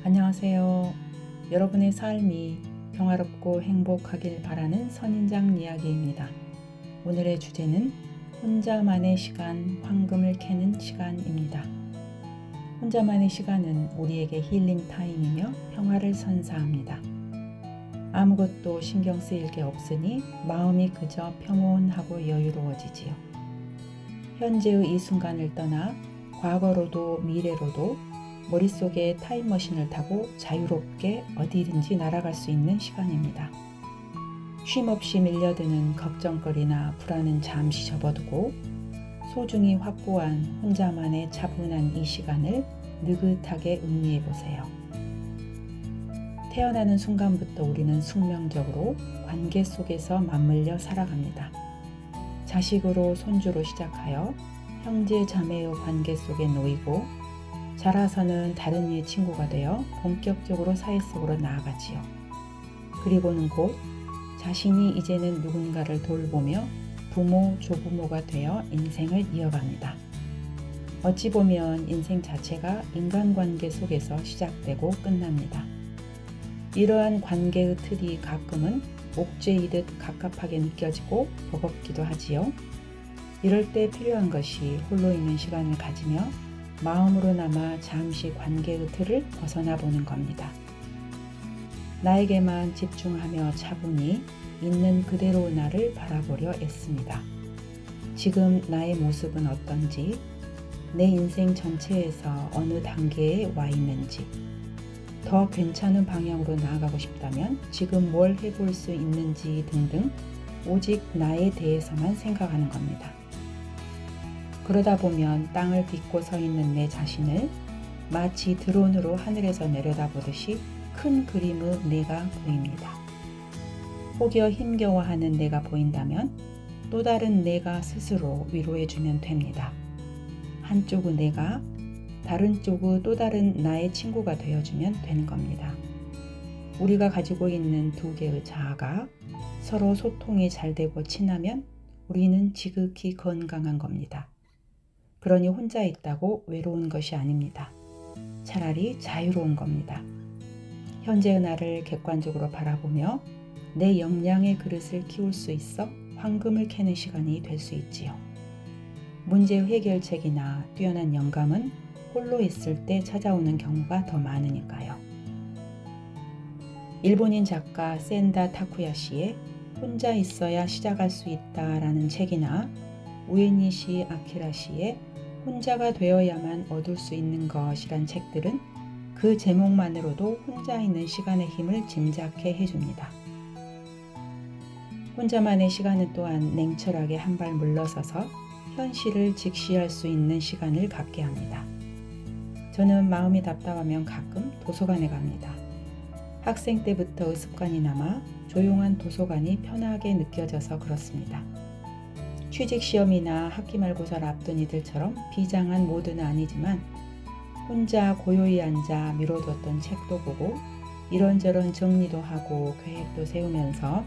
안녕하세요. 여러분의 삶이 평화롭고 행복하길 바라는 선인장 이야기입니다. 오늘의 주제는 혼자만의 시간, 황금을 캐는 시간입니다. 혼자만의 시간은 우리에게 힐링 타임이며 평화를 선사합니다. 아무것도 신경 쓰일 게 없으니 마음이 그저 평온하고 여유로워지지요. 현재의 이 순간을 떠나 과거로도 미래로도 머릿속에 타임머신을 타고 자유롭게 어디든지 날아갈 수 있는 시간입니다. 쉼없이 밀려드는 걱정거리나 불안은 잠시 접어두고 소중히 확보한 혼자만의 차분한 이 시간을 느긋하게 음미해 보세요. 태어나는 순간부터 우리는 숙명적으로 관계 속에서 맞물려 살아갑니다. 자식으로 손주로 시작하여 형제 자매의 관계 속에 놓이고 자라서는 다른 이의 친구가 되어 본격적으로 사회 속으로 나아가지요. 그리고는 곧 자신이 이제는 누군가를 돌보며 부모, 조부모가 되어 인생을 이어갑니다. 어찌 보면 인생 자체가 인간관계 속에서 시작되고 끝납니다. 이러한 관계의 틀이 가끔은 옥죄이듯 갑갑하게 느껴지고 버겁기도 하지요. 이럴 때 필요한 것이 홀로 있는 시간을 가지며 마음으로나마 잠시 관계의 틀을 벗어나 보는 겁니다. 나에게만 집중하며 차분히 있는 그대로 나를 바라보려 애씁니다. 지금 나의 모습은 어떤지, 내 인생 전체에서 어느 단계에 와 있는지, 더 괜찮은 방향으로 나아가고 싶다면 지금 뭘 해볼 수 있는지 등등 오직 나에 대해서만 생각하는 겁니다. 그러다 보면 땅을 딛고 서 있는 내 자신을 마치 드론으로 하늘에서 내려다보듯이 큰 그림의 내가 보입니다. 혹여 힘겨워하는 내가 보인다면 또 다른 내가 스스로 위로해주면 됩니다. 한쪽의 내가 다른 쪽의 또 다른 나의 친구가 되어주면 되는 겁니다. 우리가 가지고 있는 두 개의 자아가 서로 소통이 잘 되고 친하면 우리는 지극히 건강한 겁니다. 그러니 혼자 있다고 외로운 것이 아닙니다. 차라리 자유로운 겁니다. 현재의 나를 객관적으로 바라보며 내 역량의 그릇을 키울 수 있어 황금을 캐는 시간이 될 수 있지요. 문제 해결책이나 뛰어난 영감은 홀로 있을 때 찾아오는 경우가 더 많으니까요. 일본인 작가 센다 타쿠야시의 혼자 있어야 시작할 수 있다라는 책이나 우에니시 아키라시의 혼자가 되어야만 얻을 수 있는 것이란 책들은 그 제목만으로도 혼자 있는 시간의 힘을 짐작해 해줍니다. 혼자만의 시간은 또한 냉철하게 한 발 물러서서 현실을 직시할 수 있는 시간을 갖게 합니다. 저는 마음이 답답하면 가끔 도서관에 갑니다. 학생 때부터의 습관이 남아 조용한 도서관이 편하게 느껴져서 그렇습니다. 취직시험이나 학기말고사를 앞둔 이들처럼 비장한 모드는 아니지만 혼자 고요히 앉아 미뤄뒀던 책도 보고 이런저런 정리도 하고 계획도 세우면서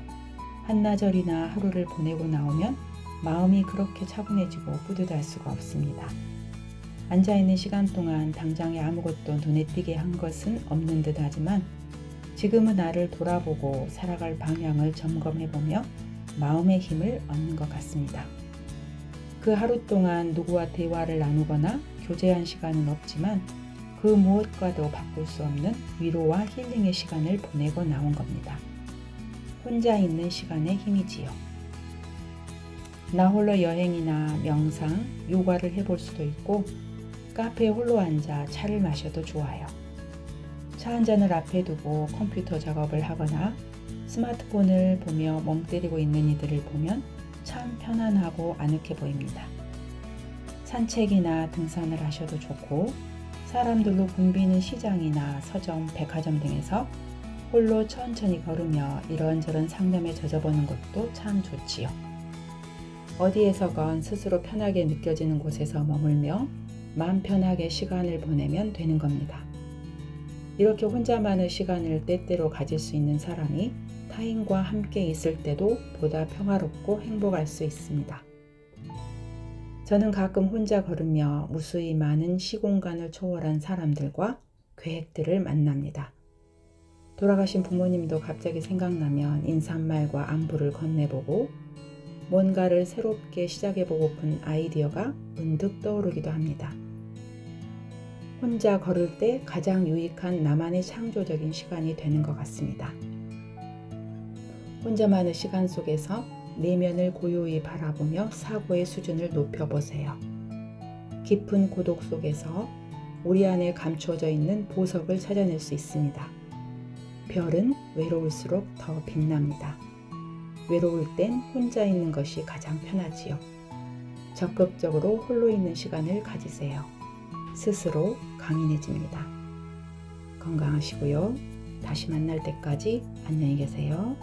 한나절이나 하루를 보내고 나오면 마음이 그렇게 차분해지고 뿌듯할 수가 없습니다. 앉아있는 시간 동안 당장에 아무것도 눈에 띄게 한 것은 없는 듯 하지만 지금의 나를 돌아보고 살아갈 방향을 점검해보며 마음의 힘을 얻는 것 같습니다. 그 하루 동안 누구와 대화를 나누거나 교제한 시간은 없지만 그 무엇과도 바꿀 수 없는 위로와 힐링의 시간을 보내고 나온 겁니다. 혼자 있는 시간의 힘이지요. 나 홀로 여행이나 명상, 요가를 해볼 수도 있고 카페에 홀로 앉아 차를 마셔도 좋아요. 차 한 잔을 앞에 두고 컴퓨터 작업을 하거나 스마트폰을 보며 멍 때리고 있는 이들을 보면 참 편안하고 아늑해 보입니다. 산책이나 등산을 하셔도 좋고 사람들로 붐비는 시장이나 서점, 백화점 등에서 홀로 천천히 걸으며 이런저런 상념에 젖어보는 것도 참 좋지요. 어디에서건 스스로 편하게 느껴지는 곳에서 머물며 마음 편하게 시간을 보내면 되는 겁니다. 이렇게 혼자만의 시간을 때때로 가질 수 있는 사람이 타인과 함께 있을 때도 보다 평화롭고 행복할 수 있습니다. 저는 가끔 혼자 걸으며 무수히 많은 시공간을 초월한 사람들과 계획들을 만납니다. 돌아가신 부모님도 갑자기 생각나면 인사말과 안부를 건네보고 뭔가를 새롭게 시작해보고픈 아이디어가 문득 떠오르기도 합니다. 혼자 걸을 때 가장 유익한 나만의 창조적인 시간이 되는 것 같습니다. 혼자만의 시간 속에서 내면을 고요히 바라보며 사고의 수준을 높여보세요. 깊은 고독 속에서 우리 안에 감춰져 있는 보석을 찾아낼 수 있습니다. 별은 외로울수록 더 빛납니다. 외로울 땐 혼자 있는 것이 가장 편하지요. 적극적으로 홀로 있는 시간을 가지세요. 스스로 강인해집니다. 건강하시고요. 다시 만날 때까지 안녕히 계세요.